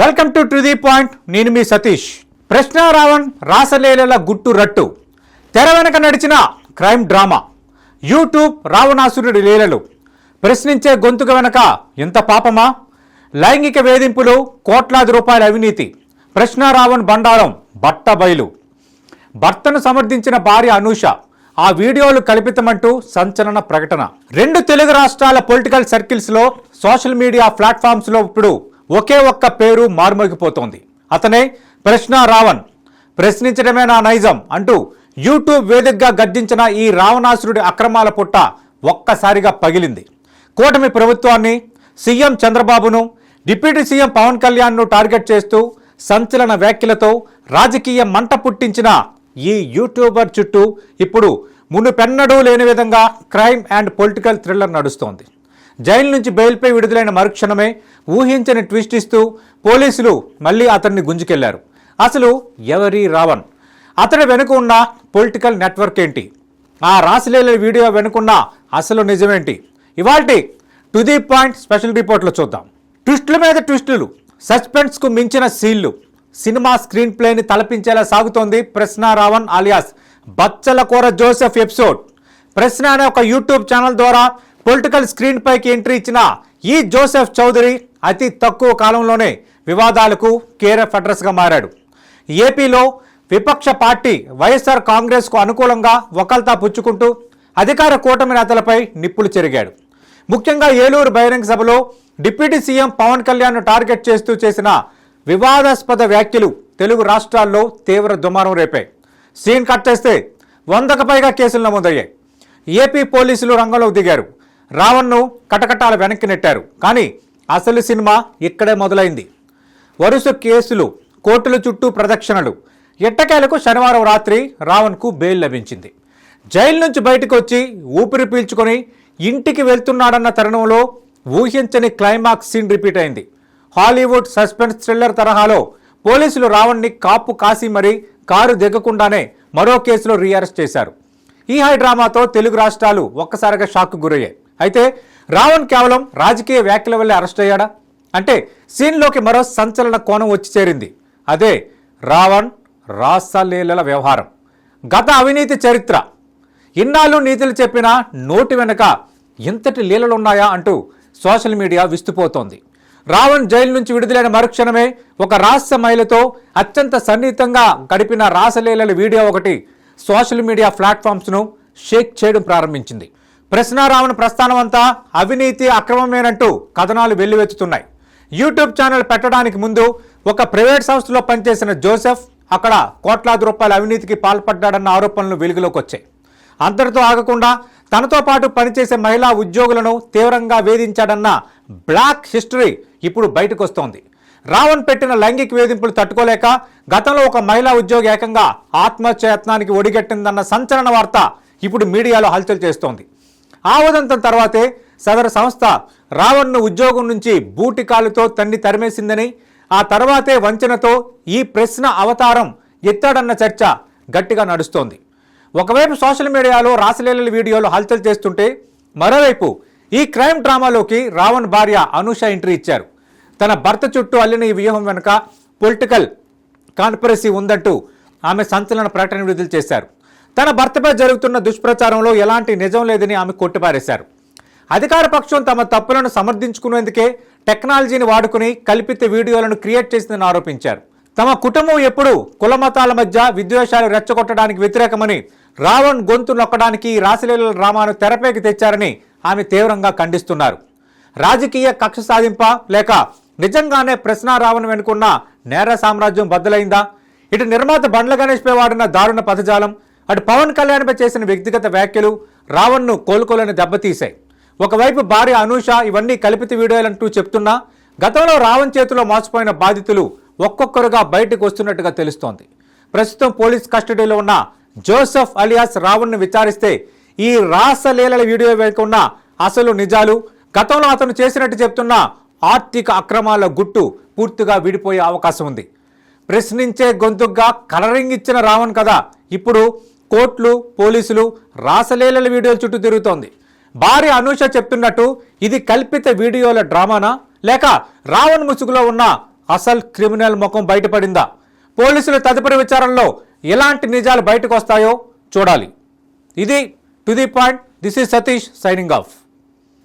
Welcome to the point. నేను మీ సతీష్. ప్రశ్న రావణ్ రాసలీలల గుట్టు రట్టు, తెర వెనక నడిచిన క్రైమ్ డ్రామా, యూట్యూబ్ రావణాసురుడి లీలలు, ప్రశ్నించే గొంతుక వెనక ఎంత పాపమా, లైంగిక వేధింపులు, కోట్లాది రూపాయల అవినీతి, ప్రశ్న రావణ్ బండారం బట్టబయలు. భర్తను సమర్థించిన భార్య అనూష, ఆ వీడియోలు కల్పితమంటూ సంచలన ప్రకటన. రెండు తెలుగు రాష్ట్రాల పొలిటికల్ సర్కిల్స్లో, సోషల్ మీడియా ప్లాట్ఫామ్స్లో ఇప్పుడు ఒకే ఒక్క పేరు మారుమోగిపోతోంది. అతనే ప్రశ్న రావణ్. ప్రశ్నించడమే నా నైజం అంటూ యూట్యూబ్ వేదికగా గర్జించిన ఈ రావణాసురుడి అక్రమాల పుట్ట ఒక్కసారిగా పగిలింది. కూటమి ప్రభుత్వాన్ని, సీఎం చంద్రబాబును, డిప్యూటీ సీఎం పవన్ కళ్యాణ్ను టార్గెట్ చేస్తూ సంచలన వ్యాఖ్యలతో రాజకీయ మంట పుట్టించిన ఈ యూట్యూబర్ చుట్టూ ఇప్పుడు మునుపెన్నడూ లేని విధంగా క్రైమ్ అండ్ పొలిటికల్ థ్రిల్లర్ నడుస్తోంది. జైలు నుంచి బెయిల్పై విడుదలైన మరుక్షణమే ఊహించని ట్విస్ట్ ఇస్తూ పోలీసులు మళ్ళీ అతన్ని గుంజుకెళ్లారు. అసలు ఎవరి రావణ్? అతని వెనుక ఉన్న పొలిటికల్ నెట్వర్క్ ఏంటి? ఆ రాసలీల వీడియో వెనుకున్న అసలు నిజమేంటి? ఇవాల్టి టు ది పాయింట్ స్పెషల్ రిపోర్ట్లో చూద్దాం. ట్విస్టుల మీద ట్విస్టులు, సస్పెన్స్కు మించిన సీన్లు, సినిమా స్క్రీన్ ప్లేని తలపించేలా సాగుతోంది ప్రశ్న రావణ్ అలియాస్ బచ్చల కూర జోసెఫ్ ఎపిసోడ్. ప్రశ్న అనే ఒక యూట్యూబ్ ఛానల్ ద్వారా పొలిటికల్ స్క్రీన్ పైకి ఎంట్రీ ఇచ్చిన ఈ జోసెఫ్ చౌదరి అతి తక్కువ కాలంలోనే వివాదాలకు కేర్ అడ్రస్గా మారాడు. ఏపీలో విపక్ష పార్టీ వైఎస్ఆర్ కాంగ్రెస్కు అనుకూలంగా వకల్తా పుచ్చుకుంటూ అధికార కూటమి నేతలపై నిప్పులు చెరిగాడు. ముఖ్యంగా ఏలూరు బహిరంగ సభలో డిప్యూటీ సీఎం పవన్ కళ్యాణ్ను టార్గెట్ చేస్తూ చేసిన వివాదాస్పద వ్యాఖ్యలు తెలుగు రాష్ట్రాల్లో తీవ్ర దుమారం రేపాయి. సీన్ కట్ చేస్తే 100కు పైగా కేసులు నమోదయ్యాయి. ఏపీ పోలీసులు రంగంలోకి దిగారు. రావణ్ను కటకటాల వెనక్కి నెట్టారు. కానీ అసలు సినిమా ఇక్కడే మొదలైంది. వరుస కేసులు, కోర్టుల చుట్టూ ప్రదక్షిణలు, ఎట్టకేలకు శనివారం రాత్రి రావణ్కు బెయిల్ లభించింది. జైలు నుంచి బయటకు వచ్చి ఊపిరి పీల్చుకొని ఇంటికి వెళ్తున్నాడన్న తరుణంలో ఊహించని క్లైమాక్స్ సీన్ రిపీట్ అయింది. హాలీవుడ్ సస్పెన్స్ థ్రిల్లర్ తరహాలో పోలీసులు రావణ్ని కాపు కాసి మరీ కారు దిగకుండానే మరో కేసులో రీఅరెస్ట్ చేశారు. ఈ హై డ్రామాతో తెలుగు రాష్ట్రాలు ఒక్కసారిగా షాక్కు గురయ్యాయి. అయితే రావణ్ కేవలం రాజకీయ వ్యాఖ్యల వల్లే అరెస్ట్ అయ్యాడా అంటే సీన్లోకి మరో సంచలన కోణం వచ్చి చేరింది. అదే రావణ్ రాసలీలల వ్యవహారం, గత అవినీతి చరిత్ర. ఇన్నాళ్ళు నీతులు చెప్పిన నోటి వెనక ఇంతటి లీలలున్నాయా అంటూ సోషల్ మీడియా విస్తుపోతోంది. రావణ్ జైలు నుంచి విడుదలైన మరుక్షణమే ఒక రాష్ట్ర మహిళతో అత్యంత సన్నిహితంగా గడిపిన రాసలీలల వీడియో ఒకటి సోషల్ మీడియా ప్లాట్ఫామ్స్ను షేక్ చేయడం ప్రారంభించింది. ప్రశ్న రావణ్ ప్రస్థానం అంతా అవినీతి, అక్రమమేనంటూ కథనాలు వెల్లువెత్తుతున్నాయి. యూట్యూబ్ ఛానల్ పెట్టడానికి ముందు ఒక ప్రైవేట్ సంస్థలో పనిచేసిన జోసెఫ్ అక్కడ కోట్లాది రూపాయల అవినీతికి పాల్పడ్డాడన్న ఆరోపణలు వెలుగులోకి వచ్చాయి. అంతటితో ఆగకుండా తనతో పాటు పనిచేసే మహిళా ఉద్యోగులను తీవ్రంగా వేధించాడన్న బ్లాక్ హిస్టరీ ఇప్పుడు బయటకు వస్తోంది. రావణ్ పెట్టిన లైంగిక వేధింపులు తట్టుకోలేక గతంలో ఒక మహిళా ఉద్యోగి ఏకంగా ఆత్మహత్య యత్నానికి ఒడిగట్టిందన్న సంచలన వార్త ఇప్పుడు మీడియాలో హల్చల్ చేస్తోంది. ఆ ఉదంతం తర్వాతే సదరు సంస్థ రావణ్ను ఉద్యోగం నుంచి బూటికాలుతో తన్ని తరిమేసిందని, ఆ తర్వాతే వంచనతో ఈ ప్రశ్న అవతారం ఎత్తాడన్న చర్చ గట్టిగా నడుస్తోంది. ఒకవైపు సోషల్ మీడియాలో రాసలీలల వీడియోలు హల్చల్ చేస్తుంటే, మరోవైపు ఈ క్రైమ్ డ్రామాలోకి రావణ్ భార్య అనూష ఎంట్రీ ఇచ్చారు. తన భర్త చుట్టూ అల్లిన ఈ వ్యూహం వెనుక పొలిటికల్ కాన్స్పిరసీ ఉందంటూ ఆమె సంచలన ప్రకటన విడుదల చేశారు. తన భర్తపై జరుగుతున్న దుష్ప్రచారంలో ఎలాంటి నిజం లేదని ఆమె కొట్టిపారేశారు. అధికార పక్షం తమ తప్పులను సమర్థించుకునేందుకే టెక్నాలజీని వాడుకుని కల్పిత వీడియోలను క్రియేట్ చేసిందని ఆరోపించారు. తమ కుటుంబం ఎప్పుడు కులమతాల మధ్య విద్వేషాలు రెచ్చగొట్టడానికి వ్యతిరేకమని, రావణ్ గొంతు నొక్కడానికి ఈ రాసలీలల డ్రామాను తెరపైకి తెచ్చారని ఆమె తీవ్రంగా ఖండిస్తున్నారు. రాజకీయ కక్ష సాధింప లేక నిజంగానే ప్రశ్న రావణ్ వెనుకున్న నేర సామ్రాజ్యం బద్దలైందా? ఇటు నిర్మాత బండ్ల గణేష్పై వాడిన దారుణ పదజాలం, అటు పవన్ కళ్యాణ్పై చేసిన వ్యక్తిగత వ్యాఖ్యలు రావణ్ను కోలుకోలేని దెబ్బతీశాయి. ఒకవైపు భార్య అనూష ఇవన్నీ కల్పిత వీడియోలంటూ చెప్తున్నా, గతంలో రావణ్ చేతిలో మోసపోయిన బాధితులు ఒక్కొక్కరుగా బయటకు వస్తున్నట్టుగా తెలుస్తోంది. ప్రస్తుతం పోలీస్ కస్టడీలో ఉన్న జోసెఫ్ అలియాస్ రావణ్ను విచారిస్తే ఈ రాసలీలల వీడియో వెనుకున్న అసలు నిజాలు, గతంలో అతను చేసినట్టు చెప్తున్న ఆర్థిక అక్రమాల గుట్టు పూర్తిగా విడిపోయే అవకాశం ఉంది. ప్రశ్నించే గొంతుగా కలరింగ్ ఇచ్చిన రావణ్ కదా ఇప్పుడు కోర్టులు, పోలీసులు రాసలీలల వీడియోల చుట్టూ తిరుగుతోంది. భార్య అనూష చెప్తున్నట్టు ఇది కల్పిత వీడియోల డ్రామానా లేక రావణ్ ముసుగులో ఉన్న అసలు క్రిమినల్ ముఖం బయటపడిందా? పోలీసుల తదుపరి విచారణలో ఎలాంటి నిజాలు బయటకు వస్తాయో చూడాలి. ఇది to the point. This is Satish signing off.